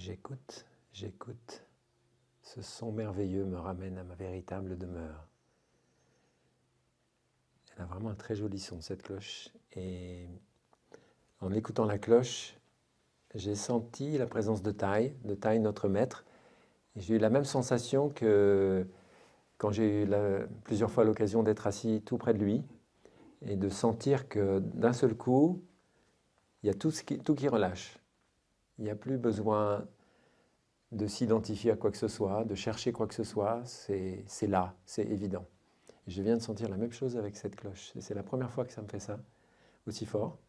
J'écoute, j'écoute. Ce son merveilleux me ramène à ma véritable demeure. Elle a vraiment un très joli son, cette cloche. Et en écoutant la cloche, j'ai senti la présence de Tai, notre maître. Et j'ai eu la même sensation que quand j'ai eu plusieurs fois l'occasion d'être assis tout près de lui et de sentir que d'un seul coup, il y a tout qui relâche. Il n'y a plus besoin de s'identifier à quoi que ce soit, de chercher quoi que ce soit, c'est là, c'est évident. Et je viens de sentir la même chose avec cette cloche. Et c'est la première fois que ça me fait ça, aussi fort.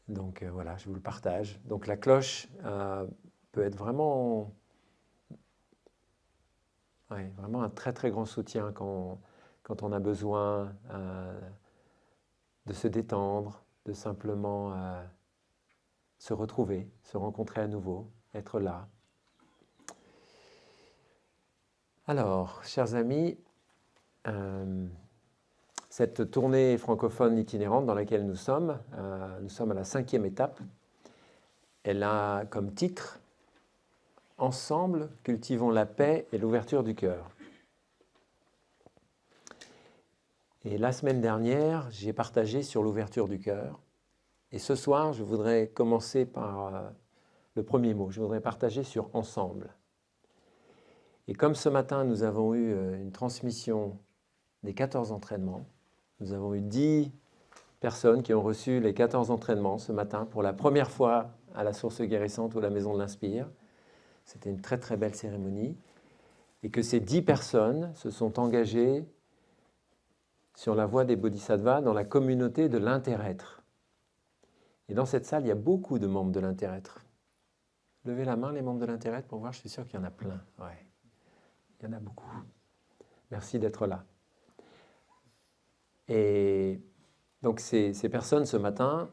Donc voilà, je vous le partage. Donc la cloche peut être vraiment, vraiment un très très grand soutien quand on a besoin de se détendre, de simplement se retrouver, se rencontrer à nouveau, être là. Alors, chers amis, cette tournée francophone itinérante dans laquelle nous sommes à la 5e étape. Elle a comme titre « Ensemble, cultivons la paix et l'ouverture du cœur ». Et la semaine dernière, j'ai partagé sur l'ouverture du cœur. Et ce soir, je voudrais commencer par le premier mot. Je voudrais partager sur « ensemble ». Et comme ce matin, nous avons eu une transmission des 14 entraînements, nous avons eu 10 personnes qui ont reçu les 14 entraînements ce matin pour la première fois à la Source Guérissante ou à la Maison de l'Inspire. C'était une très très belle cérémonie. Et que ces 10 personnes se sont engagées sur la voie des Bodhisattvas dans la communauté de l'inter-être. Et dans cette salle, il y a beaucoup de membres de l'inter-être. Levez la main les membres de l'inter-être pour voir, je suis sûr qu'il y en a plein. Ouais. Il y en a beaucoup. Merci d'être là. Et donc ces personnes ce matin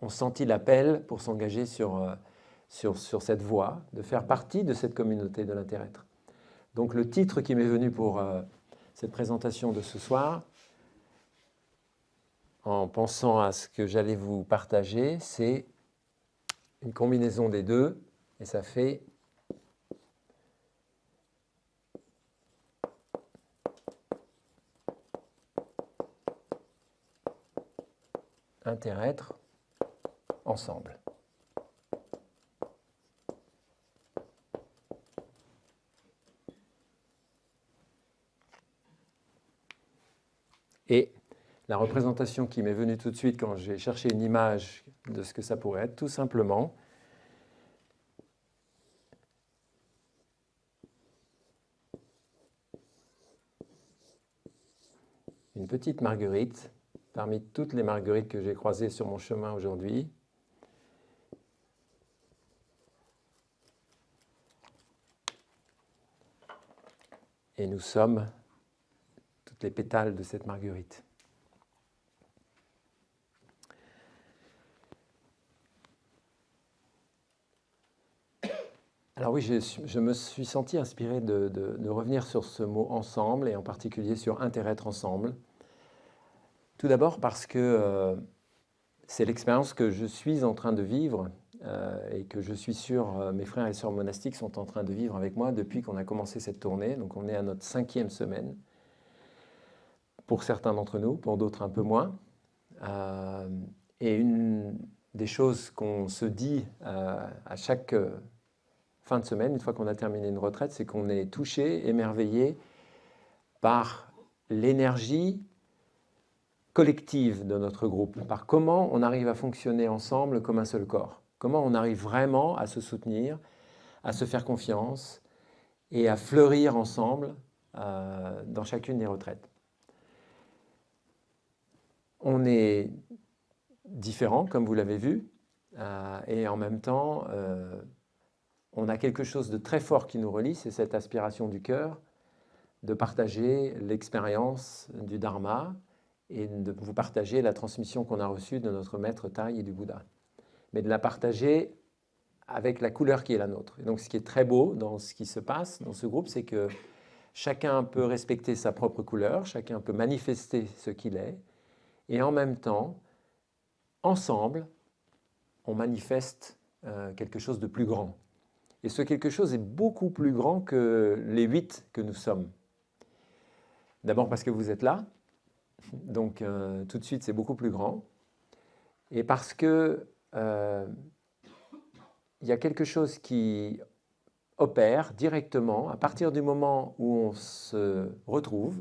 ont senti l'appel pour s'engager sur cette voie, de faire partie de cette communauté de l'inter-être. Donc le titre qui m'est venu pour cette présentation de ce soir, en pensant à ce que j'allais vous partager, c'est une combinaison des deux, et ça fait inter-être ensemble. Et la représentation qui m'est venue tout de suite quand j'ai cherché une image de ce que ça pourrait être, tout simplement, une petite marguerite, parmi toutes les marguerites que j'ai croisées sur mon chemin aujourd'hui. Et nous sommes toutes les pétales de cette marguerite. Alors oui, je me suis senti inspiré de revenir sur ce mot « ensemble » et en particulier sur « inter-être ensemble ». Tout d'abord parce que c'est l'expérience que je suis en train de vivre et que je suis sûr mes frères et sœurs monastiques sont en train de vivre avec moi depuis qu'on a commencé cette tournée. Donc on est à notre 5e semaine, pour certains d'entre nous, pour d'autres un peu moins. Et une des choses qu'on se dit à chaque fin de semaine, une fois qu'on a terminé une retraite, c'est qu'on est touché, émerveillé par l'énergie collective de notre groupe, par comment on arrive à fonctionner ensemble comme un seul corps, comment on arrive vraiment à se soutenir, à se faire confiance et à fleurir ensemble dans chacune des retraites. On est différents, comme vous l'avez vu, et en même temps, on a quelque chose de très fort qui nous relie, c'est cette aspiration du cœur de partager l'expérience du Dharma et de vous partager la transmission qu'on a reçue de notre maître Tai et du Bouddha. Mais de la partager avec la couleur qui est la nôtre. Et donc ce qui est très beau dans ce qui se passe dans ce groupe, c'est que chacun peut respecter sa propre couleur, chacun peut manifester ce qu'il est, et en même temps, ensemble, on manifeste quelque chose de plus grand. Et ce quelque chose est beaucoup plus grand que les 8 que nous sommes. D'abord parce que vous êtes là, donc tout de suite c'est beaucoup plus grand. Et parce que il y a quelque chose qui opère directement à partir du moment où on se retrouve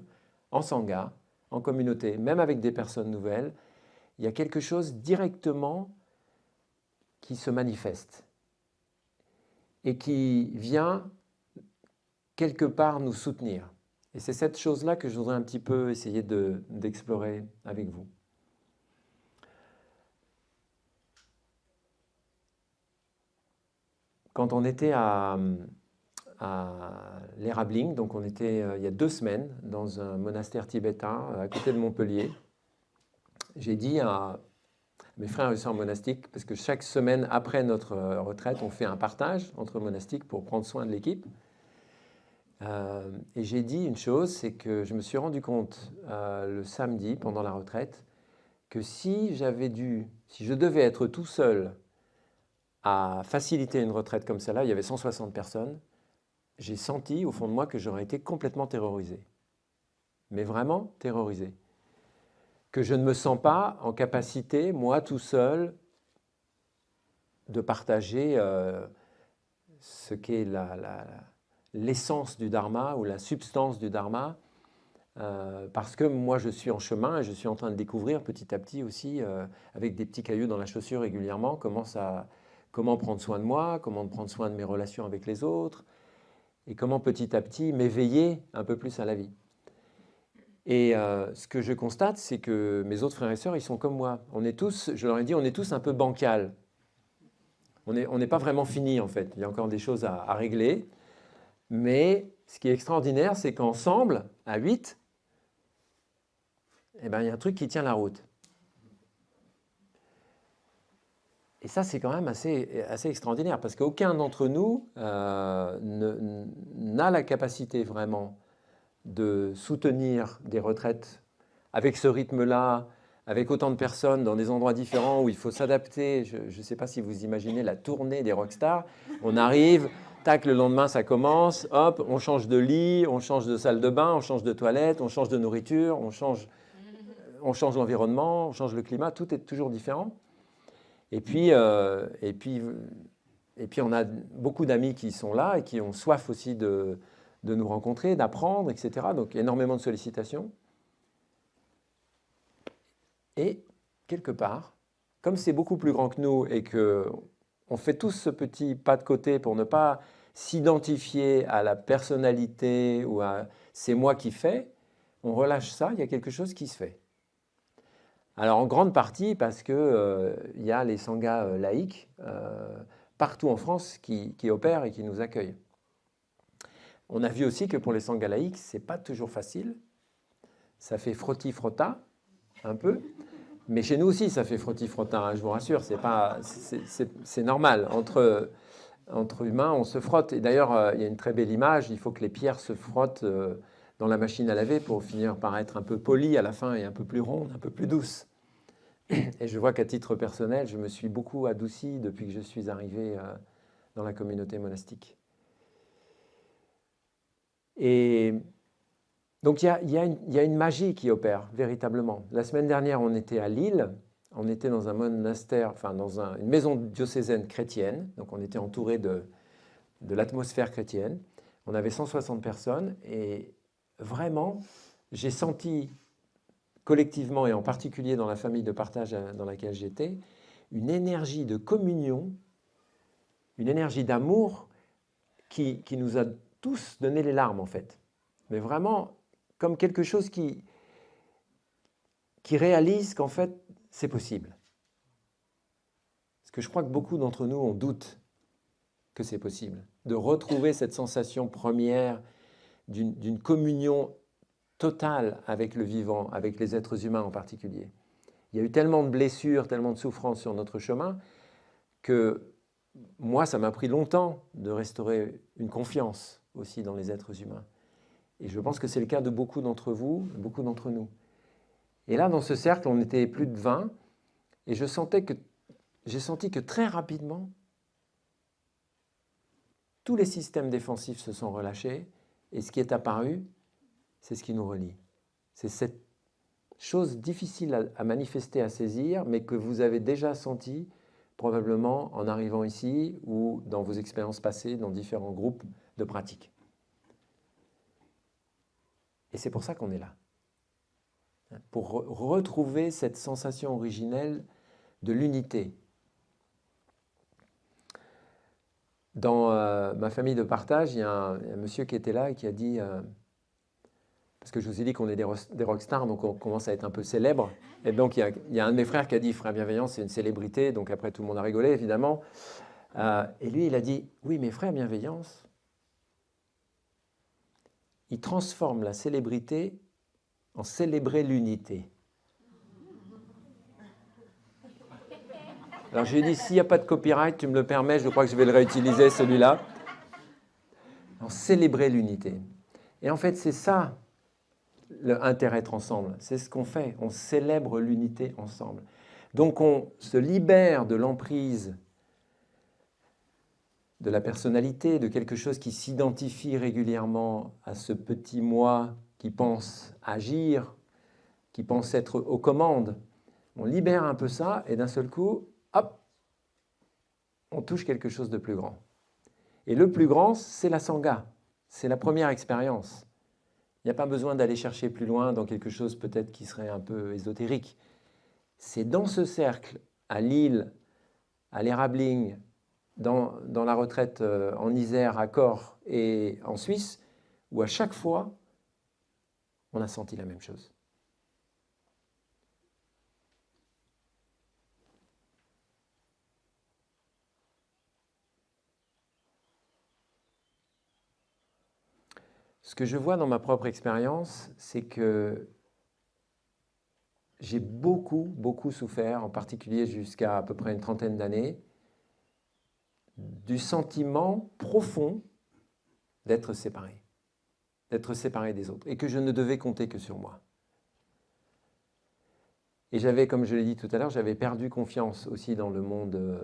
en sangha, en communauté, même avec des personnes nouvelles, il y a quelque chose directement qui se manifeste et qui vient quelque part nous soutenir. Et c'est cette chose-là que je voudrais un petit peu essayer d'explorer avec vous. Quand on était à l'Érabling, donc on était il y a 2 semaines dans un monastère tibétain à côté de Montpellier, j'ai dit à mes frères et sœurs monastiques, parce que chaque semaine après notre retraite, on fait un partage entre monastiques pour prendre soin de l'équipe. Et j'ai dit une chose, c'est que je me suis rendu compte le samedi pendant la retraite que si je devais être tout seul à faciliter une retraite comme celle-là, il y avait 160 personnes, j'ai senti au fond de moi que j'aurais été complètement terrorisé. Mais vraiment terrorisé. Que je ne me sens pas en capacité, moi tout seul, de partager ce qu'est l'essence du dharma ou la substance du dharma, parce que moi je suis en chemin et je suis en train de découvrir petit à petit aussi, avec des petits cailloux dans la chaussure régulièrement, comment prendre soin de moi, comment prendre soin de mes relations avec les autres, et comment petit à petit m'éveiller un peu plus à la vie. Et ce que je constate, c'est que mes autres frères et sœurs, ils sont comme moi. On est tous, je leur ai dit, on est tous un peu bancal. On n'est pas vraiment fini en fait. Il y a encore des choses à régler. Mais ce qui est extraordinaire, c'est qu'ensemble, à 8, eh ben, il y a un truc qui tient la route. Et ça, c'est quand même assez extraordinaire, parce qu'aucun d'entre nous n'a la capacité vraiment de soutenir des retraites avec ce rythme-là, avec autant de personnes dans des endroits différents où il faut s'adapter. Je ne sais pas si vous imaginez la tournée des rockstars. On arrive, tac, le lendemain ça commence, hop, on change de lit, on change de salle de bain, on change de toilette, on change de nourriture, on change l'environnement, on change le climat, tout est toujours différent. Et puis on a beaucoup d'amis qui sont là et qui ont soif aussi de nous rencontrer, d'apprendre, etc. Donc énormément de sollicitations. Et quelque part, comme c'est beaucoup plus grand que nous et qu'on fait tous ce petit pas de côté pour ne pas s'identifier à la personnalité ou à « c'est moi qui fais », on relâche ça, il y a quelque chose qui se fait. Alors en grande partie parce qu'il y a les sanghas laïcs partout en France qui opèrent et qui nous accueillent. On a vu aussi que pour les sanghas laïcs, ce n'est pas toujours facile. Ça fait frotti-frotta, un peu. Mais chez nous aussi, ça fait frotti-frotta, hein, je vous rassure. C'est normal. Entre humains, on se frotte. Et d'ailleurs, il y a une très belle image. Il faut que les pierres se frottent dans la machine à laver pour finir par être un peu polies à la fin et un peu plus rondes, un peu plus douces. Et je vois qu'à titre personnel, je me suis beaucoup adouci depuis que je suis arrivé dans la communauté monastique. Et donc il y a une magie qui opère véritablement. La semaine dernière, on était à Lille, on était dans un monastère, enfin dans une maison diocésaine chrétienne, donc on était entouré de l'atmosphère chrétienne. On avait 160 personnes et vraiment, j'ai senti collectivement et en particulier dans la famille de partage dans laquelle j'étais, une énergie de communion, une énergie d'amour qui nous a tous donné les larmes en fait. Mais vraiment comme quelque chose qui réalise qu'en fait c'est possible. Parce que je crois que beaucoup d'entre nous ont doute que c'est possible, de retrouver cette sensation première d'une communion totale avec le vivant, avec les êtres humains en particulier. Il y a eu tellement de blessures, tellement de souffrances sur notre chemin que moi, ça m'a pris longtemps de restaurer une confiance aussi dans les êtres humains. Et je pense que c'est le cas de beaucoup d'entre vous, beaucoup d'entre nous. Et là, dans ce cercle, on était plus de 20, et j'ai senti que très rapidement, tous les systèmes défensifs se sont relâchés, et ce qui est apparu, c'est ce qui nous relie. C'est cette chose difficile à manifester, à saisir, mais que vous avez déjà senti probablement en arrivant ici ou dans vos expériences passées dans différents groupes de pratique. Et c'est pour ça qu'on est là. Pour retrouver cette sensation originelle de l'unité. Dans ma famille de partage, il y a un monsieur qui était là et qui a dit, parce que je vous ai dit qu'on est des rockstars, donc on commence à être un peu célèbre, et donc il y a un de mes frères qui a dit, Frère Bienveillance, c'est une célébrité, donc après tout le monde a rigolé, évidemment. Et lui, il a dit, oui, mais Frère Bienveillance, il transforme la célébrité en célébrer l'unité. Alors je lui ai dit, s'il n'y a pas de copyright, tu me le permets, je crois que je vais le réutiliser, celui-là. En célébrer l'unité. Et en fait, c'est ça, l'intérêt être ensemble. C'est ce qu'on fait, on célèbre l'unité ensemble. Donc on se libère de l'emprise de la personnalité, de quelque chose qui s'identifie régulièrement à ce petit moi qui pense agir, qui pense être aux commandes. On libère un peu ça et d'un seul coup, hop, on touche quelque chose de plus grand. Et le plus grand, c'est la Sangha, c'est la première expérience. Il n'y a pas besoin d'aller chercher plus loin dans quelque chose peut-être qui serait un peu ésotérique. C'est dans ce cercle, à Lille, à l'Érabling, dans la retraite en Isère, à Corps et en Suisse, où à chaque fois, on a senti la même chose. Ce que je vois dans ma propre expérience, c'est que j'ai beaucoup souffert, en particulier jusqu'à à peu près une trentaine d'années, du sentiment profond d'être séparé des autres, et que je ne devais compter que sur moi. Et j'avais, comme je l'ai dit tout à l'heure, j'avais perdu confiance aussi dans le monde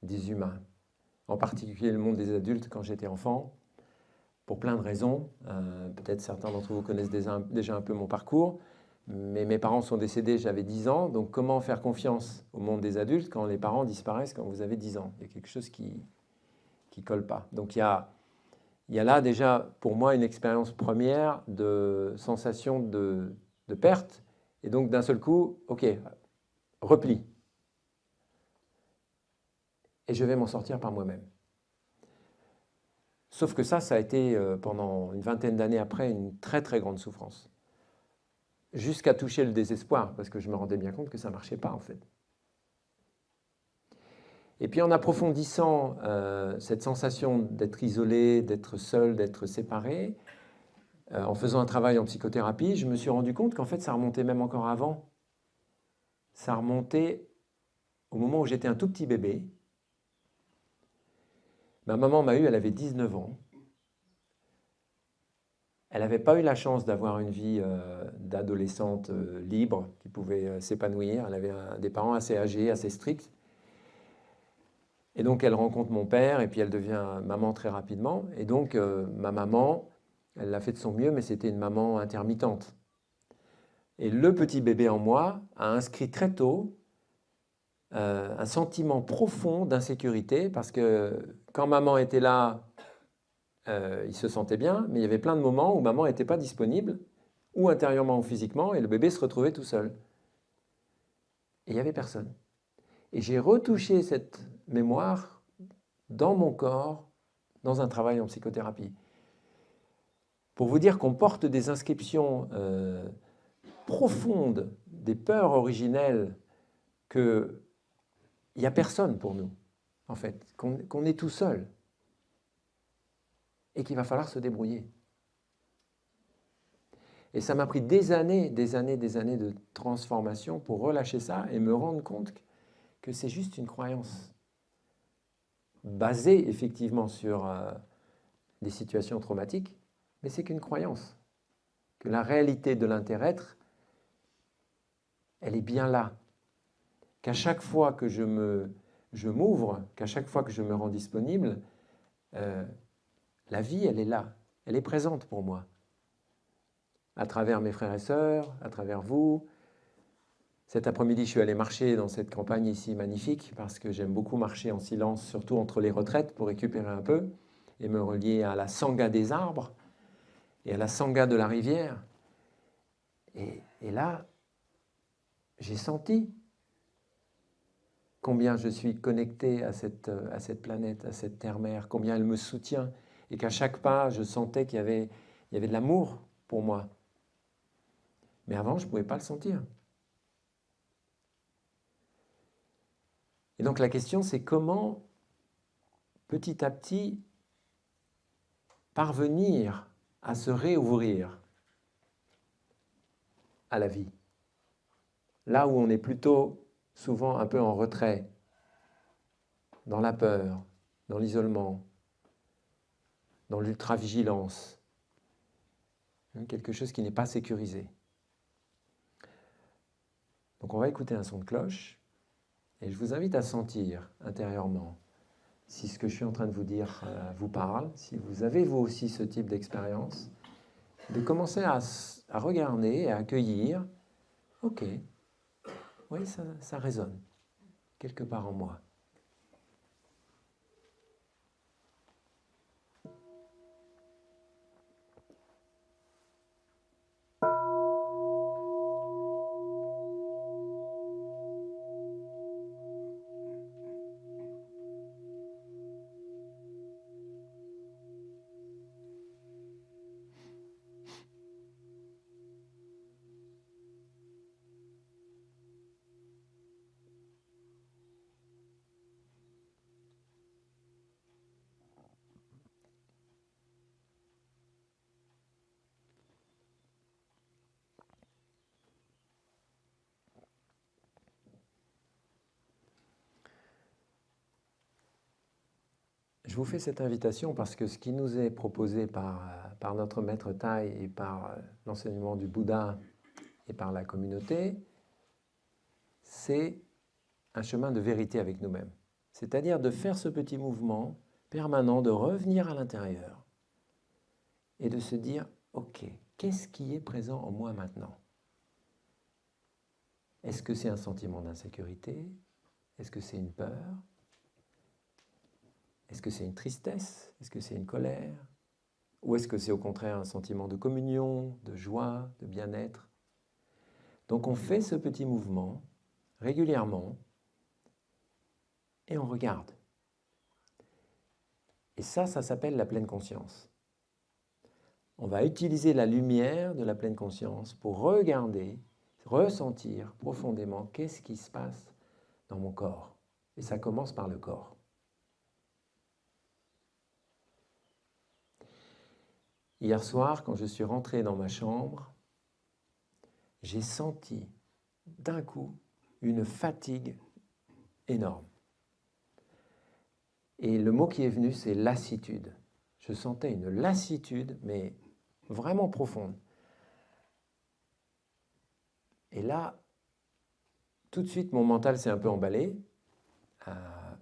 des humains, en particulier le monde des adultes quand j'étais enfant, pour plein de raisons. Peut-être certains d'entre vous connaissent déjà un peu mon parcours, mais mes parents sont décédés, j'avais 10 ans, donc comment faire confiance au monde des adultes quand les parents disparaissent quand vous avez 10 ans? Il y a quelque chose qui ne colle pas. Donc il y a là déjà pour moi une expérience première de sensation de perte, et donc d'un seul coup, ok, repli. Et je vais m'en sortir par moi-même. Sauf que ça a été pendant une vingtaine d'années après une très grande souffrance. Jusqu'à toucher le désespoir, parce que je me rendais bien compte que ça ne marchait pas en fait. Et puis en approfondissant cette sensation d'être isolé, d'être seul, d'être séparé, en faisant un travail en psychothérapie, je me suis rendu compte qu'en fait ça remontait même encore avant. Ça remontait au moment où j'étais un tout petit bébé. Ma maman m'a eu, elle avait 19 ans. Elle n'avait pas eu la chance d'avoir une vie d'adolescente libre, qui pouvait s'épanouir. Elle avait des parents assez âgés, assez stricts. Et donc elle rencontre mon père, et puis elle devient maman très rapidement. Et donc ma maman, elle l'a fait de son mieux, mais c'était une maman intermittente. Et le petit bébé en moi a inscrit très tôt un sentiment profond d'insécurité, parce que quand maman était là, il se sentait bien, mais il y avait plein de moments où maman n'était pas disponible, ou intérieurement ou physiquement, et le bébé se retrouvait tout seul. Et il n'y avait personne. Et j'ai retouché cette mémoire dans mon corps, dans un travail en psychothérapie. Pour vous dire qu'on porte des inscriptions profondes, des peurs originelles, qu'il n'y a personne pour nous, en fait, qu'on est tout seul, et qu'il va falloir se débrouiller. Et ça m'a pris des années de transformation pour relâcher ça et me rendre compte que c'est juste une croyance basée effectivement sur des situations traumatiques, mais c'est qu'une croyance. Que la réalité de l'inter-être, elle est bien là. Qu'à chaque fois que je m'ouvre, qu'à chaque fois que je me rends disponible, la vie, elle est là, elle est présente pour moi. À travers mes frères et sœurs, à travers vous. Cet après-midi, je suis allé marcher dans cette campagne ici magnifique parce que j'aime beaucoup marcher en silence, surtout entre les retraites pour récupérer un peu et me relier à la sangha des arbres et à la sangha de la rivière. Et là, j'ai senti combien je suis connecté à cette planète, à cette terre-mère, combien elle me soutient et qu'à chaque pas, je sentais qu'il y avait de l'amour pour moi. Mais avant, je ne pouvais pas le sentir. Et donc la question, c'est comment, petit à petit, parvenir à se réouvrir à la vie. Là où on est plutôt souvent un peu en retrait, dans la peur, dans l'isolement, dans l'ultra-vigilance, quelque chose qui n'est pas sécurisé. Donc on va écouter un son de cloche et je vous invite à sentir intérieurement si ce que je suis en train de vous dire vous parle, si vous avez vous aussi ce type d'expérience, de commencer à regarder et à accueillir, ok, oui, ça résonne quelque part en moi. Je vous fais cette invitation parce que ce qui nous est proposé par notre maître Thaï et par l'enseignement du Bouddha et par la communauté, c'est un chemin de vérité avec nous-mêmes. C'est-à-dire de faire ce petit mouvement permanent, de revenir à l'intérieur et de se dire, ok, qu'est-ce qui est présent en moi maintenant? Est-ce que c'est un sentiment d'insécurité? Est-ce que c'est une peur? Est-ce que c'est une tristesse? Est-ce que c'est une colère? Ou est-ce que c'est au contraire un sentiment de communion, de joie, de bien-être? Donc on fait ce petit mouvement régulièrement et on regarde. Et ça s'appelle la pleine conscience. On va utiliser la lumière de la pleine conscience pour regarder, ressentir profondément qu'est-ce qui se passe dans mon corps. Et ça commence par le corps. Hier soir, quand je suis rentré dans ma chambre, j'ai senti d'un coup une fatigue énorme. Et le mot qui est venu, c'est lassitude. Je sentais une lassitude, mais vraiment profonde. Et là, tout de suite, mon mental s'est un peu emballé.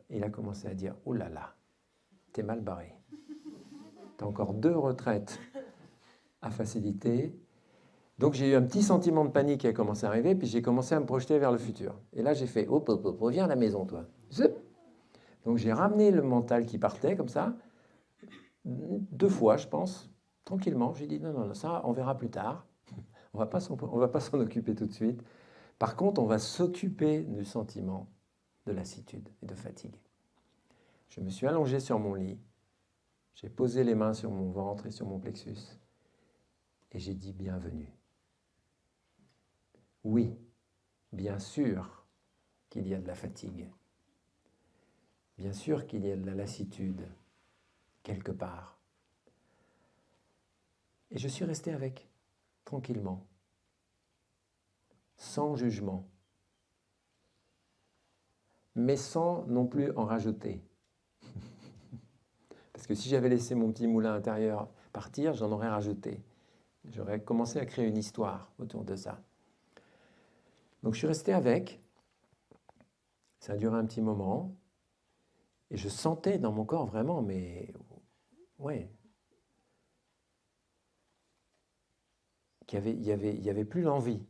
Il a commencé à dire « Oh là là, t'es mal barré. T'as encore 2 retraites à faciliter. » Donc j'ai eu un petit sentiment de panique qui a commencé à arriver, puis j'ai commencé à me projeter vers le futur. Et là, j'ai fait « Hop, hop, hop, reviens à la maison, toi. » Donc j'ai ramené le mental qui partait, comme ça, 2 fois, je pense, tranquillement. J'ai dit « Non, non, non, ça, on verra plus tard. On va pas s'en occuper tout de suite. Par contre, on va s'occuper du sentiment de lassitude et de fatigue. » Je me suis allongé sur mon lit, j'ai posé les mains sur mon ventre et sur mon plexus, et j'ai dit « Bienvenue. » Oui, bien sûr qu'il y a de la fatigue. Bien sûr qu'il y a de la lassitude, quelque part. Et je suis resté avec, tranquillement, sans jugement, mais sans non plus en rajouter. Parce que si j'avais laissé mon petit moulin intérieur partir, j'en aurais rajouté. J'aurais commencé à créer une histoire autour de ça. Donc je suis resté avec, ça a duré un petit moment, et je sentais dans mon corps vraiment, mais ouais, il y avait plus l'envie,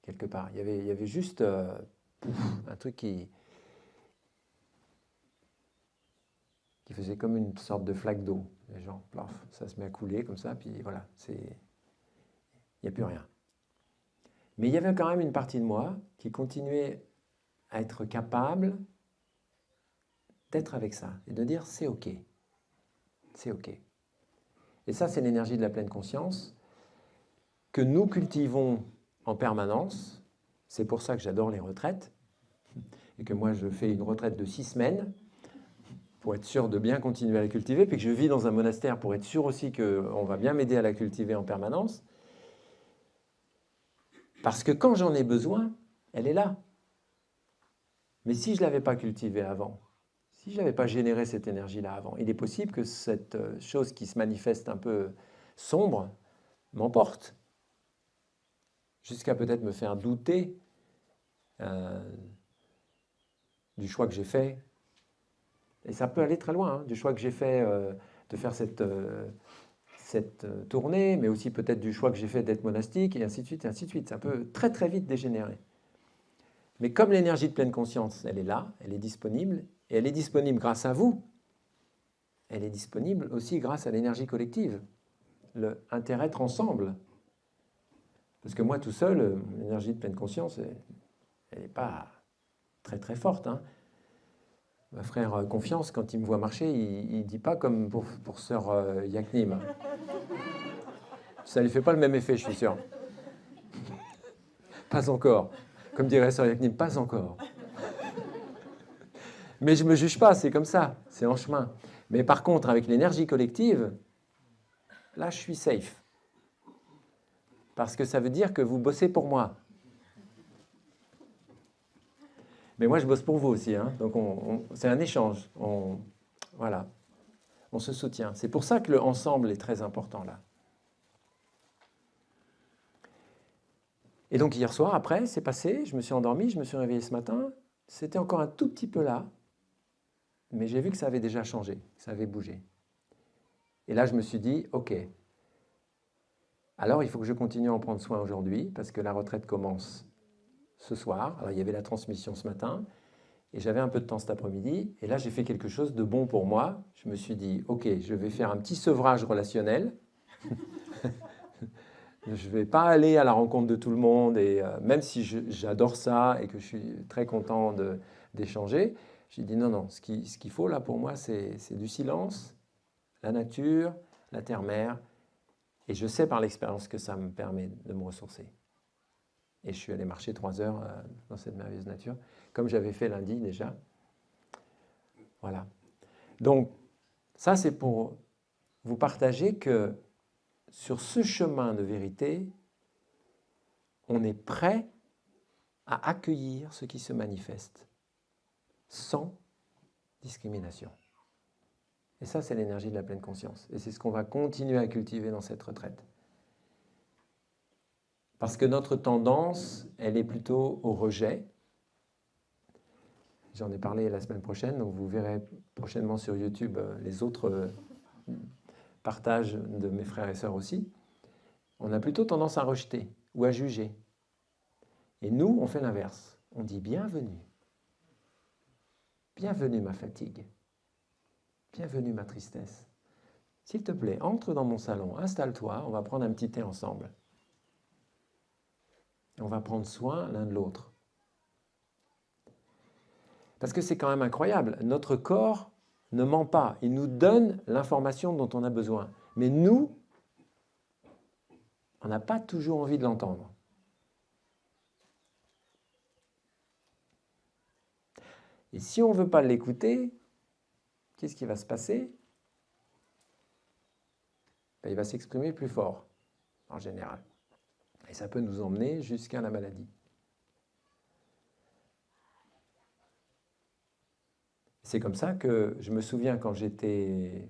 quelque part. Il y avait juste un truc qui faisait comme une sorte de flaque d'eau. Les gens, plaf, ça se met à couler comme ça, puis voilà, il n'y a plus rien. Mais il y avait quand même une partie de moi qui continuait à être capable d'être avec ça et de dire c'est OK. C'est OK. Et ça, c'est l'énergie de la pleine conscience que nous cultivons en permanence. C'est pour ça que j'adore les retraites et que moi, je fais une retraite de 6 semaines pour être sûr de bien continuer à la cultiver, puis que je vis dans un monastère pour être sûr aussi qu'on va bien m'aider à la cultiver en permanence. Parce que quand j'en ai besoin, elle est là. Mais si je ne l'avais pas cultivée avant, si je n'avais pas généré cette énergie-là avant, il est possible que cette chose qui se manifeste un peu sombre m'emporte, jusqu'à peut-être me faire douter du choix que j'ai fait. Et ça peut aller très loin, hein, du choix que j'ai fait de faire cette tournée, mais aussi peut-être du choix que j'ai fait d'être monastique, et ainsi de suite, et ainsi de suite. Ça peut très très vite dégénérer. Mais comme l'énergie de pleine conscience, elle est là, elle est disponible, et elle est disponible grâce à vous, elle est disponible aussi grâce à l'énergie collective, le intérêt ensemble. Parce que moi, tout seul, l'énergie de pleine conscience, elle n'est pas très très forte. Hein. Ma frère Confiance, quand il me voit marcher, il ne dit pas comme pour sœur Yaknim. Ça ne lui fait pas le même effet, je suis sûr. Pas encore. Comme dirait sœur Yaknim, pas encore. Mais je ne me juge pas, c'est comme ça, c'est en chemin. Mais par contre, avec l'énergie collective, là, je suis safe. Parce que ça veut dire que vous bossez pour moi. Mais moi, je bosse pour vous aussi. Hein. Donc, c'est un échange. Voilà. On se soutient. C'est pour ça que le ensemble est très important là. Et donc, hier soir, après, c'est passé. Je me suis endormi, je me suis réveillé ce matin. C'était encore un tout petit peu là. Mais j'ai vu que ça avait déjà changé, que ça avait bougé. Et là, je me suis dit, OK. Alors, il faut que je continue à en prendre soin aujourd'hui, parce que la retraite commence ce soir. Alors, il y avait la transmission ce matin, et j'avais un peu de temps cet après-midi. Et là, j'ai fait quelque chose de bon pour moi. Je me suis dit, OK, je vais faire un petit sevrage relationnel. Je ne vais pas aller à la rencontre de tout le monde, et même si j'adore ça et que je suis très content d'échanger, j'ai dit non, non, ce qu'il faut là pour moi, c'est du silence, la nature, la terre-mère, et je sais par l'expérience que ça me permet de me ressourcer. Et je suis allé marcher 3 heures dans cette merveilleuse nature, comme j'avais fait lundi déjà. Voilà. Donc, ça c'est pour vous partager que sur ce chemin de vérité, on est prêt à accueillir ce qui se manifeste, sans discrimination. Et ça, c'est l'énergie de la pleine conscience. Et c'est ce qu'on va continuer à cultiver dans cette retraite. Parce que notre tendance, elle est plutôt au rejet. J'en ai parlé la semaine prochaine, donc vous verrez prochainement sur YouTube les autres partages de mes frères et sœurs aussi. On a plutôt tendance à rejeter ou à juger. Et nous, on fait l'inverse. On dit bienvenue. Bienvenue ma fatigue. Bienvenue ma tristesse. S'il te plaît, entre dans mon salon, installe-toi, on va prendre un petit thé ensemble. Et on va prendre soin l'un de l'autre. Parce que c'est quand même incroyable, notre corps ne ment pas, il nous donne l'information dont on a besoin. Mais nous, on n'a pas toujours envie de l'entendre. Et si on ne veut pas l'écouter, qu'est-ce qui va se passer? Ben, il va s'exprimer plus fort, en général. Et ça peut nous emmener jusqu'à la maladie. C'est comme ça que je me souviens quand j'étais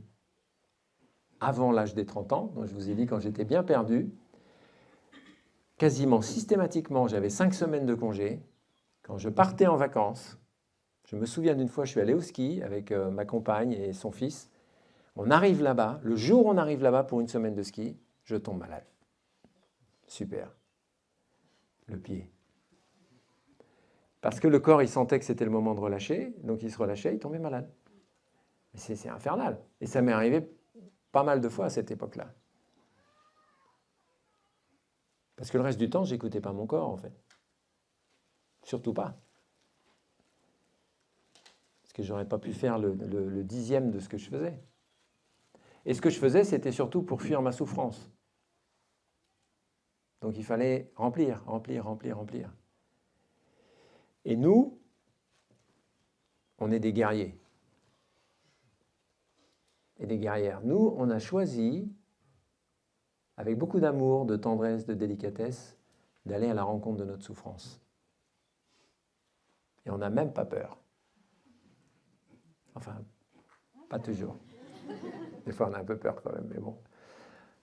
avant l'âge des 30 ans, donc je vous ai dit quand j'étais bien perdu, quasiment systématiquement, j'avais 5 semaines de congé. Quand je partais en vacances, je me souviens d'une fois, je suis allé au ski avec ma compagne et son fils. On arrive là-bas, le jour où on arrive là-bas pour une semaine de ski, je tombe malade. Super. Le pied. Parce que le corps, il sentait que c'était le moment de relâcher, donc il se relâchait, il tombait malade. C'est infernal. Et ça m'est arrivé pas mal de fois à cette époque-là. Parce que le reste du temps, je n'écoutais pas mon corps, en fait. Surtout pas. Parce que je n'aurais pas pu faire le dixième de ce que je faisais. Et ce que je faisais, c'était surtout pour fuir ma souffrance. Donc il fallait remplir, remplir, remplir, remplir. Et nous, on est des guerriers. Et des guerrières. Nous, on a choisi, avec beaucoup d'amour, de tendresse, de délicatesse, d'aller à la rencontre de notre souffrance. Et on n'a même pas peur. Enfin, pas toujours. Des fois, on a un peu peur quand même, mais bon.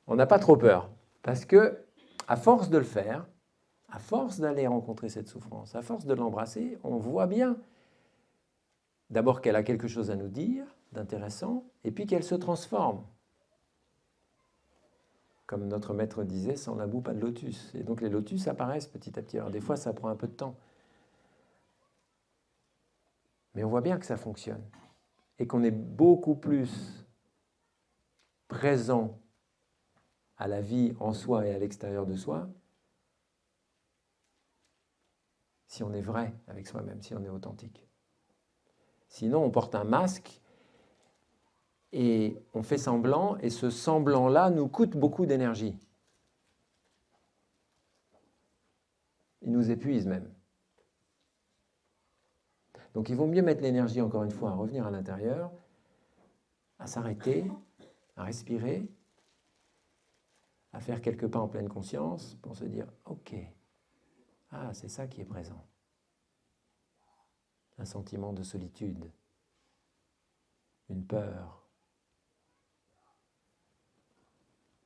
On n'a pas trop peur. Parce que, à force de le faire, à force d'aller rencontrer cette souffrance, à force de l'embrasser, on voit bien d'abord qu'elle a quelque chose à nous dire d'intéressant, et puis qu'elle se transforme. Comme notre maître disait, sans la boue, pas de lotus. Et donc les lotus apparaissent petit à petit. Alors des fois, ça prend un peu de temps. Mais on voit bien que ça fonctionne. Et qu'on est beaucoup plus présent à la vie en soi et à l'extérieur de soi si on est vrai avec soi-même, si on est authentique. Sinon, on porte un masque et on fait semblant, et ce semblant-là nous coûte beaucoup d'énergie. Il nous épuise même. Donc il vaut mieux mettre l'énergie, encore une fois, à revenir à l'intérieur, à s'arrêter, à respirer, à faire quelques pas en pleine conscience pour se dire « Ok, ah, c'est ça qui est présent. » Un sentiment de solitude, une peur,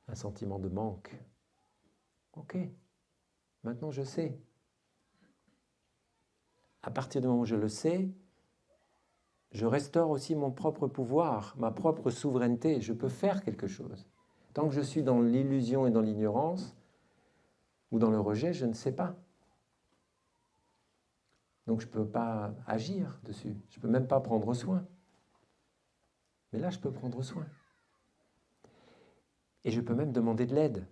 un sentiment de manque. Ok, maintenant je sais. À partir du moment où je le sais, je restaure aussi mon propre pouvoir, ma propre souveraineté. Je peux faire quelque chose. Tant que je suis dans l'illusion et dans l'ignorance, ou dans le rejet, je ne sais pas. Donc je ne peux pas agir dessus. Je ne peux même pas prendre soin. Mais là, je peux prendre soin. Et je peux même demander de l'aide.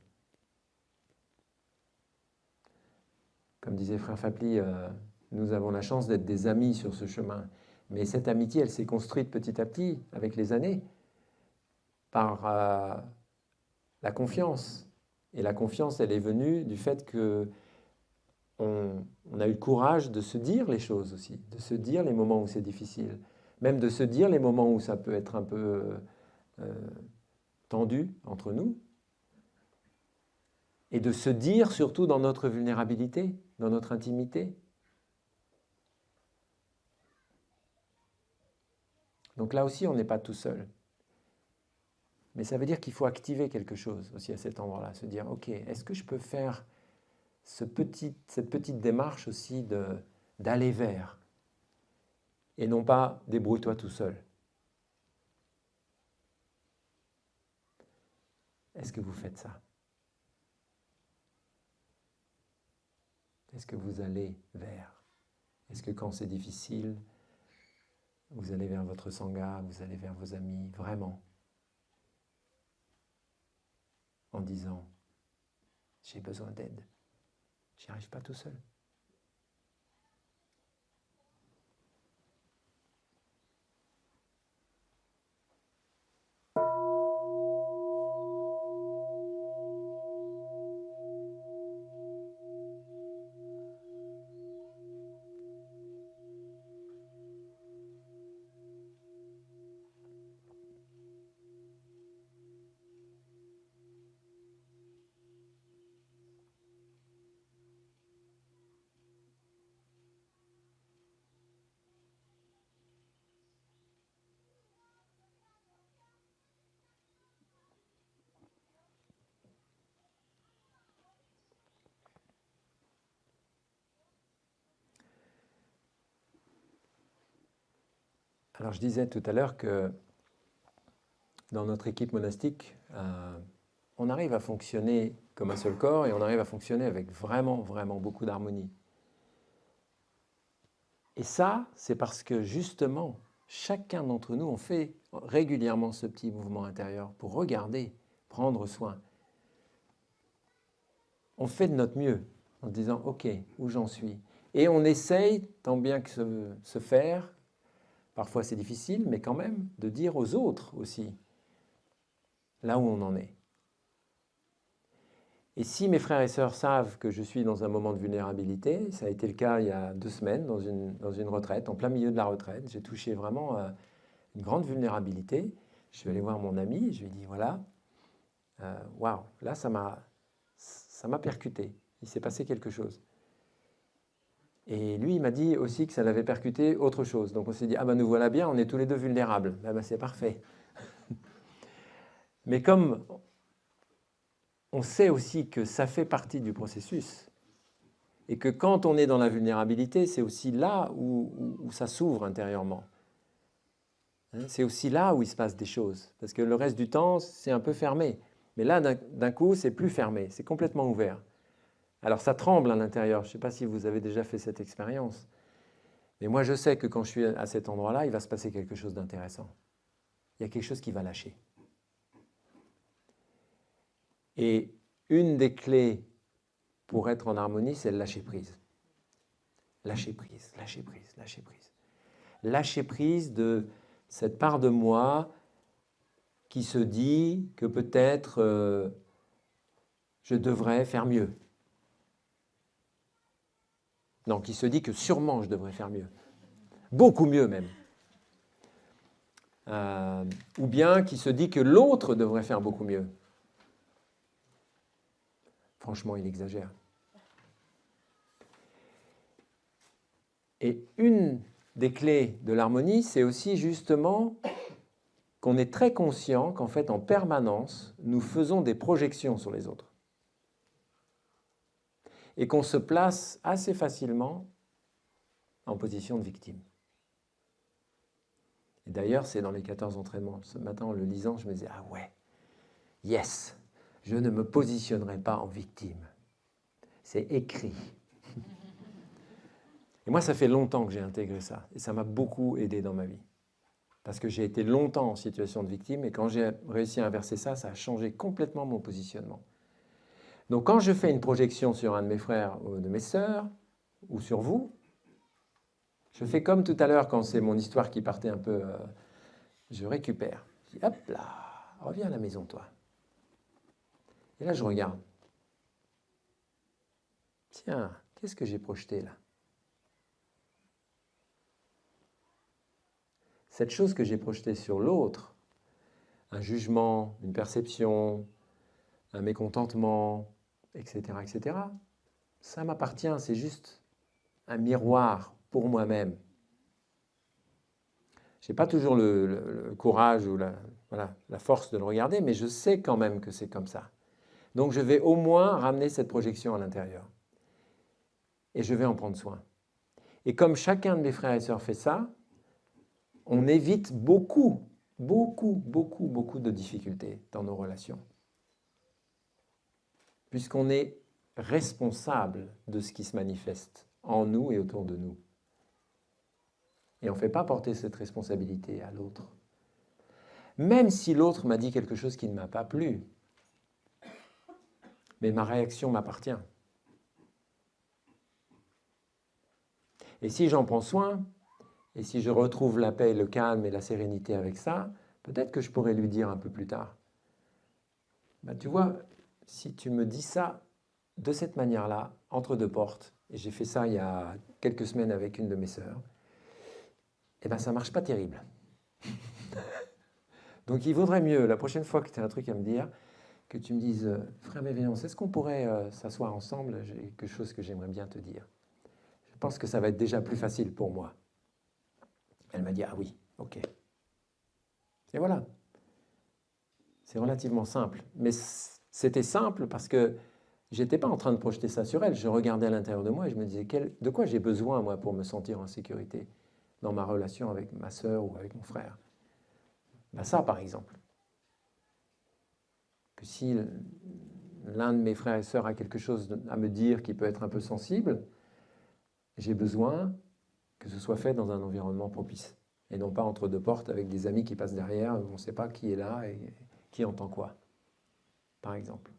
Comme disait Frère Fapli, nous avons la chance d'être des amis sur ce chemin. Mais cette amitié, elle s'est construite petit à petit, avec les années, par la confiance. Et la confiance, elle est venue du fait que on a eu le courage de se dire les choses aussi, de se dire les moments où c'est difficile, même de se dire les moments où ça peut être un peu tendu entre nous, et de se dire surtout dans notre vulnérabilité, dans notre intimité. Donc là aussi, on n'est pas tout seul. Mais ça veut dire qu'il faut activer quelque chose aussi à cet endroit-là, se dire, ok, est-ce que je peux faire cette petite démarche aussi d'aller vers, et non pas débrouille-toi tout seul. Est-ce que vous faites ça? Est-ce que vous allez vers? Est-ce que quand c'est difficile, vous allez vers votre sangha, vous allez vers vos amis, vraiment, en disant, j'ai besoin d'aide, j'y arrive pas tout seul. Alors je disais tout à l'heure que dans notre équipe monastique, on arrive à fonctionner comme un seul corps et on arrive à fonctionner avec vraiment, vraiment beaucoup d'harmonie. Et ça, c'est parce que justement, chacun d'entre nous, on fait régulièrement ce petit mouvement intérieur pour regarder, prendre soin. On fait de notre mieux en se disant « Ok, où j'en suis ?» Et on essaye, tant bien que se faire, parfois c'est difficile, mais quand même, de dire aux autres aussi là où on en est. Et si mes frères et sœurs savent que je suis dans un moment de vulnérabilité, ça a été le cas il y a 2 semaines dans une retraite, en plein milieu de la retraite, j'ai touché vraiment une grande vulnérabilité. Je suis allé voir mon ami, je lui ai dit voilà, waouh, là ça m'a percuté, il s'est passé quelque chose. Et lui, il m'a dit aussi que ça l'avait percuté autre chose. Donc on s'est dit, ah ben nous voilà bien, on est tous les deux vulnérables. Ah ben c'est parfait. Mais comme on sait aussi que ça fait partie du processus, et que quand on est dans la vulnérabilité, c'est aussi là où ça s'ouvre intérieurement. C'est aussi là où il se passe des choses. Parce que le reste du temps, c'est un peu fermé. Mais là, d'un coup, c'est plus fermé, c'est complètement ouvert. Alors ça tremble à l'intérieur. Je ne sais pas si vous avez déjà fait cette expérience. Mais moi, je sais que quand je suis à cet endroit-là, il va se passer quelque chose d'intéressant. Il y a quelque chose qui va lâcher. Et une des clés pour être en harmonie, c'est le lâcher prise. Lâcher prise, lâcher prise, lâcher prise. Lâcher prise de cette part de moi qui se dit que peut-être je devrais faire mieux. Non, qui se dit que sûrement je devrais faire mieux. Beaucoup mieux même. Ou bien qui se dit que l'autre devrait faire beaucoup mieux. Franchement, il exagère. Et une des clés de l'harmonie, c'est aussi justement qu'on est très conscient qu'en fait, en permanence, nous faisons des projections sur les autres. Et qu'on se place assez facilement en position de victime. Et d'ailleurs, c'est dans les 14 entraînements. Ce matin, en le lisant, je me disais, ah ouais, yes, je ne me positionnerai pas en victime. C'est écrit. Et moi, ça fait longtemps que j'ai intégré ça. Et ça m'a beaucoup aidé dans ma vie. Parce que j'ai été longtemps en situation de victime. Et quand j'ai réussi à inverser ça, ça a changé complètement mon positionnement. Donc quand je fais une projection sur un de mes frères ou de mes sœurs, ou sur vous, je fais comme tout à l'heure quand c'est mon histoire qui partait un peu... je récupère. Je dis, hop là, reviens à la maison, toi. Et là, je regarde. Tiens, qu'est-ce que j'ai projeté là? Cette chose que j'ai projetée sur l'autre, un jugement, une perception, un mécontentement, etc., etc., ça m'appartient, c'est juste un miroir pour moi-même. Je n'ai pas toujours le courage ou la force de le regarder, mais je sais quand même que c'est comme ça. Donc je vais au moins ramener cette projection à l'intérieur. Et je vais en prendre soin. Et comme chacun de mes frères et sœurs fait ça, on évite beaucoup de difficultés dans nos relations. Puisqu'on est responsable de ce qui se manifeste en nous et autour de nous. Et on ne fait pas porter cette responsabilité à l'autre. Même si l'autre m'a dit quelque chose qui ne m'a pas plu, mais ma réaction m'appartient. Et si j'en prends soin, et si je retrouve la paix, le calme et la sérénité avec ça, peut-être que je pourrais lui dire un peu plus tard. Ben, tu vois, si tu me dis ça de cette manière-là, entre deux portes, et j'ai fait ça il y a quelques semaines avec une de mes sœurs, eh ben ça ne marche pas terrible. Donc il vaudrait mieux, la prochaine fois que tu as un truc à me dire, que tu me dises, frère Mévéance, est-ce qu'on pourrait s'asseoir ensemble? J'ai quelque chose que j'aimerais bien te dire. Je pense que ça va être déjà plus facile pour moi. Elle m'a dit, ah oui, ok. Et voilà. C'est relativement simple. Mais c'était simple parce que je n'étais pas en train de projeter ça sur elle. Je regardais à l'intérieur de moi et je me disais, de quoi j'ai besoin, moi, pour me sentir en sécurité dans ma relation avec ma sœur ou avec mon frère? Ben ça, par exemple. si l'un de mes frères et sœurs a quelque chose à me dire qui peut être un peu sensible, j'ai besoin que ce soit fait dans un environnement propice. Et non pas entre deux portes avec des amis qui passent derrière, où on ne sait pas qui est là et qui entend quoi, par exemple.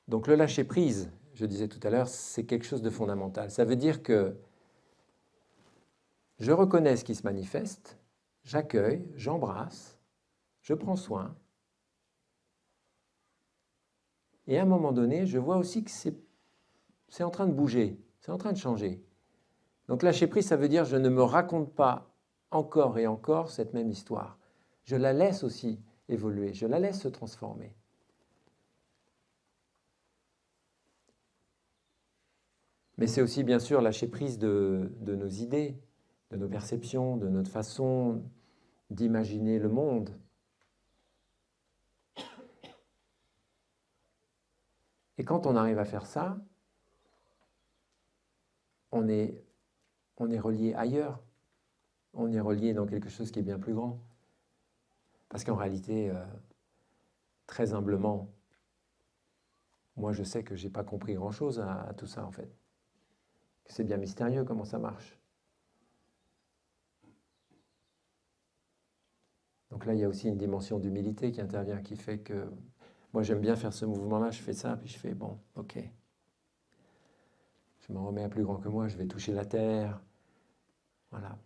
Donc le lâcher-prise, je disais tout à l'heure, c'est quelque chose de fondamental. Ça veut dire que je reconnais ce qui se manifeste, j'accueille, j'embrasse, je prends soin. Et à un moment donné, je vois aussi que c'est en train de bouger, c'est en train de changer. Donc lâcher prise, ça veut dire je ne me raconte pas encore et encore cette même histoire. Je la laisse aussi évoluer, je la laisse se transformer. Mais c'est aussi bien sûr lâcher prise de nos idées, de nos perceptions, de notre façon d'imaginer le monde. Et quand on arrive à faire ça, on est relié ailleurs. On est relié dans quelque chose qui est bien plus grand. Parce qu'en réalité, très humblement, moi je sais que je n'ai pas compris grand-chose à tout ça en fait. C'est bien mystérieux comment ça marche. Donc là, il y a aussi une dimension d'humilité qui intervient, qui fait que moi j'aime bien faire ce mouvement-là, je fais ça, puis je fais bon, ok. Je me remets à plus grand que moi, je vais toucher la terre. Voilà.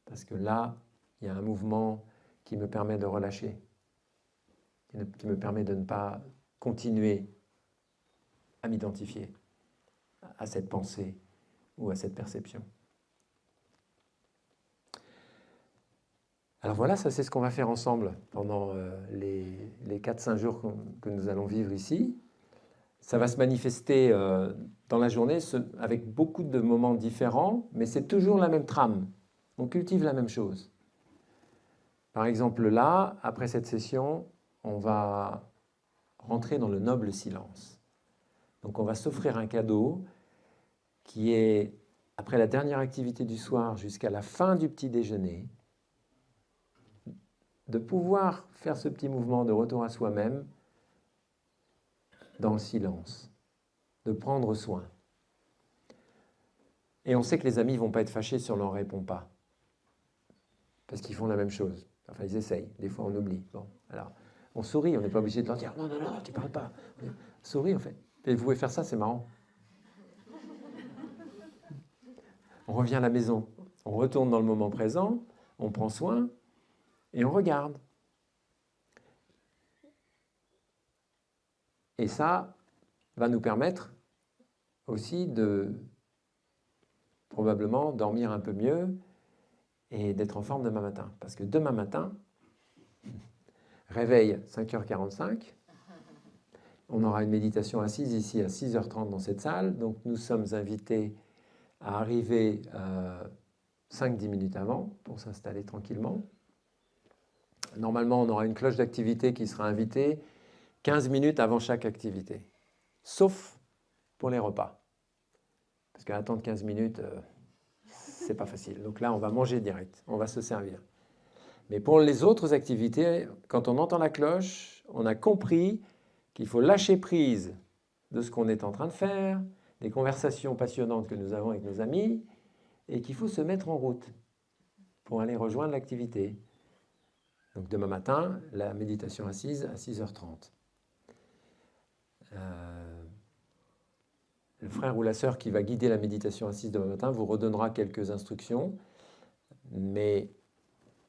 Parce que là, il y a un mouvement qui me permet de relâcher, qui me permet de ne pas continuer à m'identifier à cette pensée ou à cette perception. Alors voilà, ça c'est ce qu'on va faire ensemble pendant les 4-5 jours que nous allons vivre ici. Ça va se manifester dans la journée avec beaucoup de moments différents, mais c'est toujours la même trame. On cultive la même chose. Par exemple là, après cette session, on va rentrer dans le noble silence. Donc on va s'offrir un cadeau qui est, après la dernière activité du soir jusqu'à la fin du petit déjeuner, de pouvoir faire ce petit mouvement de retour à soi-même dans le silence, de prendre soin. Et on sait que les amis ne vont pas être fâchés si on ne leur répond pas, parce qu'ils font la même chose. Enfin, ils essayent, des fois on oublie. Bon, alors, on sourit, on n'est pas obligé de leur dire « Non, non, non, tu ne parles pas ». On sourit en fait. Et vous pouvez faire ça, c'est marrant. On revient à la maison, on retourne dans le moment présent, on prend soin et on regarde. Et ça va nous permettre aussi de probablement dormir un peu mieux et d'être en forme demain matin. Parce que demain matin, réveil 5h45, on aura une méditation assise ici à 6h30 dans cette salle. Donc nous sommes invités à arriver 5-10 minutes avant pour s'installer tranquillement. Normalement, on aura une cloche d'activité qui sera invitée 15 minutes avant chaque activité, sauf pour les repas. Parce qu'attendre 15 minutes, c'est pas facile. Donc là, on va manger direct, on va se servir. Mais pour les autres activités, quand on entend la cloche, on a compris qu'il faut lâcher prise de ce qu'on est en train de faire, des conversations passionnantes que nous avons avec nos amis, et qu'il faut se mettre en route pour aller rejoindre l'activité. Donc demain matin, la méditation assise à 6h30. Le frère ou la sœur qui va guider la méditation assise demain matin vous redonnera quelques instructions, mais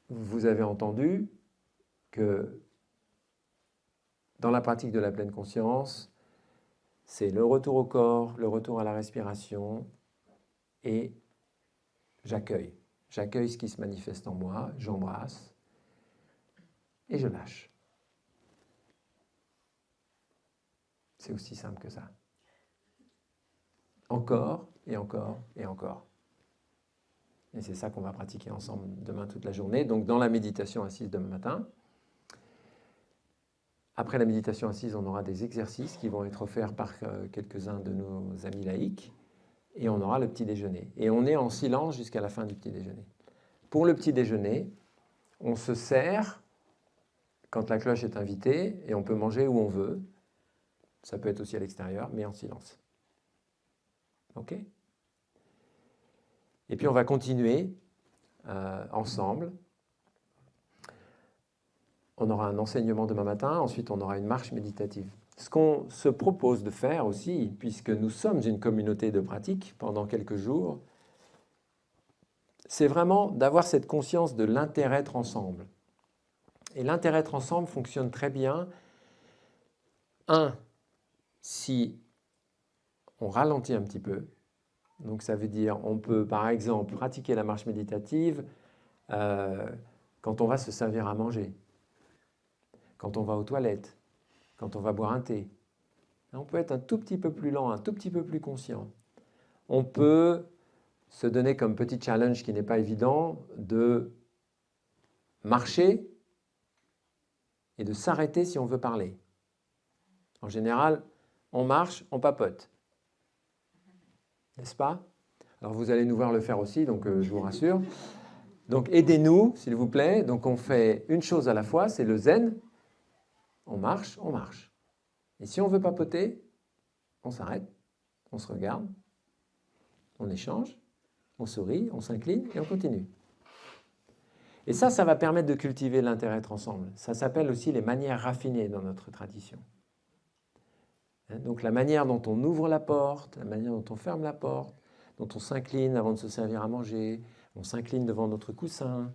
vous avez entendu que dans la pratique de la pleine conscience, c'est le retour au corps, le retour à la respiration, et j'accueille. J'accueille ce qui se manifeste en moi, j'embrasse, et je lâche. C'est aussi simple que ça. Encore, et encore, et encore. Et c'est ça qu'on va pratiquer ensemble demain toute la journée. Donc dans la méditation assise demain matin. Après la méditation assise, on aura des exercices qui vont être offerts par quelques-uns de nos amis laïcs. Et on aura le petit déjeuner. Et on est en silence jusqu'à la fin du petit déjeuner. Pour le petit déjeuner, on se sert quand la cloche est invitée et on peut manger où on veut. Ça peut être aussi à l'extérieur, mais en silence. OK? Et puis on va continuer ensemble. On aura un enseignement demain matin, ensuite on aura une marche méditative. Ce qu'on se propose de faire aussi, puisque nous sommes une communauté de pratique pendant quelques jours, c'est vraiment d'avoir cette conscience de l'intérêt-être ensemble. Et l'intérêt-être ensemble fonctionne très bien. Si on ralentit un petit peu, donc ça veut dire on peut par exemple pratiquer la marche méditative quand on va se servir à manger, quand on va aux toilettes, quand on va boire un thé. On peut être un tout petit peu plus lent, un tout petit peu plus conscient. On peut se donner comme petit challenge qui n'est pas évident de marcher et de s'arrêter si on veut parler. En général, on marche, on papote. N'est-ce pas? Alors vous allez nous voir le faire aussi, donc je vous rassure. Donc aidez-nous, s'il vous plaît. Donc on fait une chose à la fois, c'est le zen. On marche, on marche. Et si on veut papoter, on s'arrête, on se regarde, on échange, on sourit, on s'incline et on continue. Et ça va permettre de cultiver l'intérêt-être ensemble. Ça s'appelle aussi les manières raffinées dans notre tradition. Donc la manière dont on ouvre la porte, la manière dont on ferme la porte, dont on s'incline avant de se servir à manger, on s'incline devant notre coussin,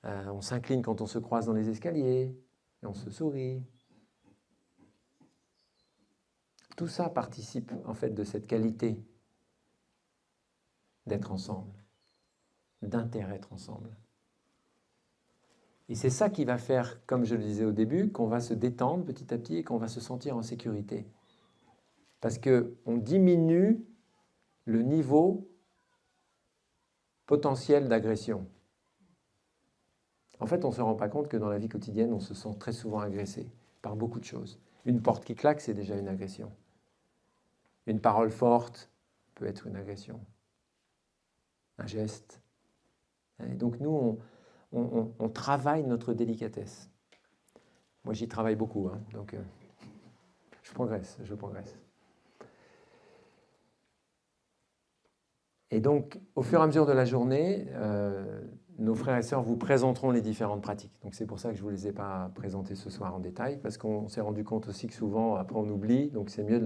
on s'incline quand on se croise dans les escaliers, et on se sourit. Tout ça participe en fait de cette qualité d'être ensemble, d'intérêt-être ensemble. Et c'est ça qui va faire, comme je le disais au début, qu'on va se détendre petit à petit et qu'on va se sentir en sécurité. Parce qu'on diminue le niveau potentiel d'agression. En fait, on ne se rend pas compte que dans la vie quotidienne, on se sent très souvent agressé par beaucoup de choses. Une porte qui claque, c'est déjà une agression. Une parole forte peut être une agression. Un geste. Et donc nous, on travaille notre délicatesse. Moi, j'y travaille beaucoup, hein, donc je progresse. Et donc, au fur et à mesure de la journée, nos frères et sœurs vous présenteront les différentes pratiques. Donc c'est pour ça que je ne vous les ai pas présentées ce soir en détail, parce qu'on s'est rendu compte aussi que souvent, après on oublie, donc c'est mieux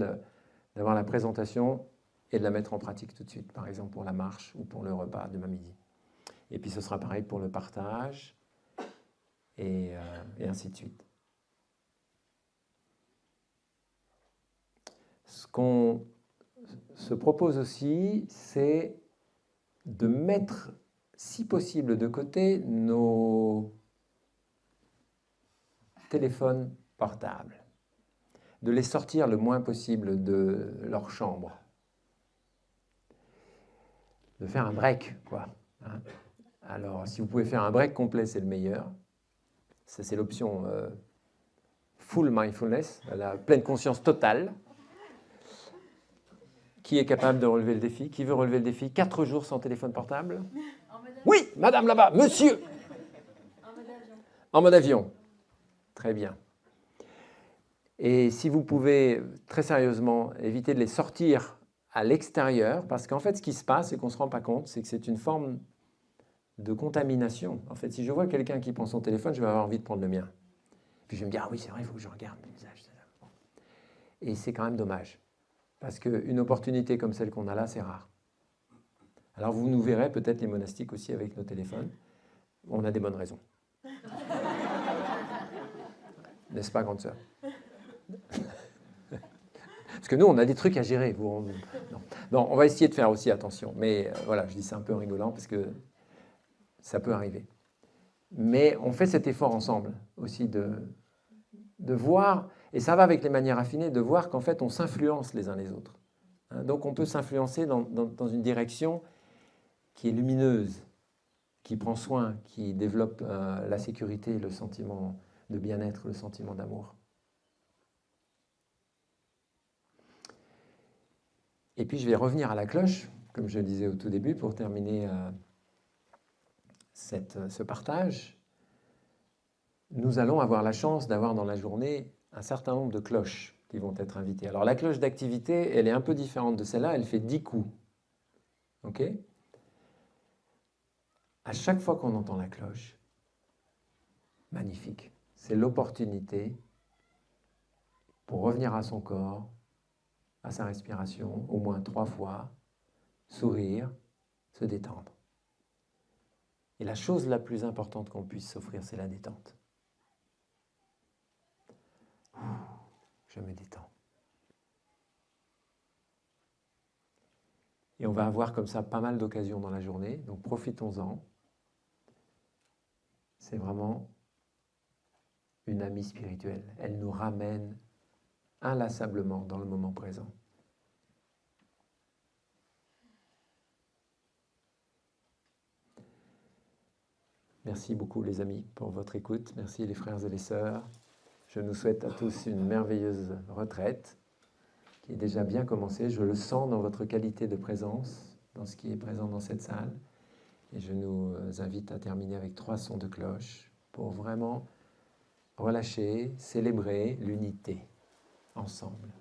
d'avoir la présentation et de la mettre en pratique tout de suite, par exemple pour la marche ou pour le repas demain midi. Et puis ce sera pareil pour le partage, et ainsi de suite. Ce qu'on se propose aussi, c'est de mettre, si possible, de côté nos téléphones portables, de les sortir le moins possible de leur chambre, de faire un break, quoi. Alors, si vous pouvez faire un break complet, c'est le meilleur. Ça, c'est l'option full mindfulness, la pleine conscience totale. Qui est capable de relever le défi? Qui veut relever le défi? 4 jours sans téléphone portable? Oui, madame là-bas, monsieur! En mode avion. Très bien. Et si vous pouvez, très sérieusement, éviter de les sortir à l'extérieur, parce qu'en fait, ce qui se passe et qu'on ne se rend pas compte, c'est que c'est une forme de contamination. En fait, si je vois quelqu'un qui prend son téléphone, je vais avoir envie de prendre le mien. Puis je vais me dire, ah oui, c'est vrai, il faut que je regarde mon visage. Et c'est quand même dommage. Parce qu'une opportunité comme celle qu'on a là, c'est rare. Alors vous nous verrez peut-être les monastiques aussi avec nos téléphones. On a des bonnes raisons. N'est-ce pas, grande sœur? Parce que nous, on a des trucs à gérer. Non, on va essayer de faire aussi attention. Mais voilà, je dis ça un peu en rigolant parce que ça peut arriver. Mais on fait cet effort ensemble aussi de voir, et ça va avec les manières affinées, de voir qu'en fait, on s'influence les uns les autres. Donc on peut s'influencer dans une direction qui est lumineuse, qui prend soin, qui développe la sécurité, le sentiment de bien-être, le sentiment d'amour. Et puis je vais revenir à la cloche, comme je le disais au tout début, pour terminer ce partage. nous allons avoir la chance d'avoir dans la journée un certain nombre de cloches qui vont être invitées. Alors la cloche d'activité, elle est un peu différente de celle-là, elle fait 10 coups. Ok? À chaque fois qu'on entend la cloche, magnifique. C'est l'opportunité pour revenir à son corps, à sa respiration, au moins 3 fois, sourire, se détendre. Et la chose la plus importante qu'on puisse s'offrir, c'est la détente. Je me détends. Et on va avoir comme ça pas mal d'occasions dans la journée, donc profitons-en. C'est vraiment une amie spirituelle. Elle nous ramène inlassablement dans le moment présent. Merci beaucoup les amis pour votre écoute. Merci les frères et les sœurs. Je nous souhaite à tous une merveilleuse retraite qui est déjà bien commencée. Je le sens dans votre qualité de présence, dans ce qui est présent dans cette salle. Et je nous invite à terminer avec 3 sons de cloche pour vraiment relâcher, célébrer l'unité ensemble.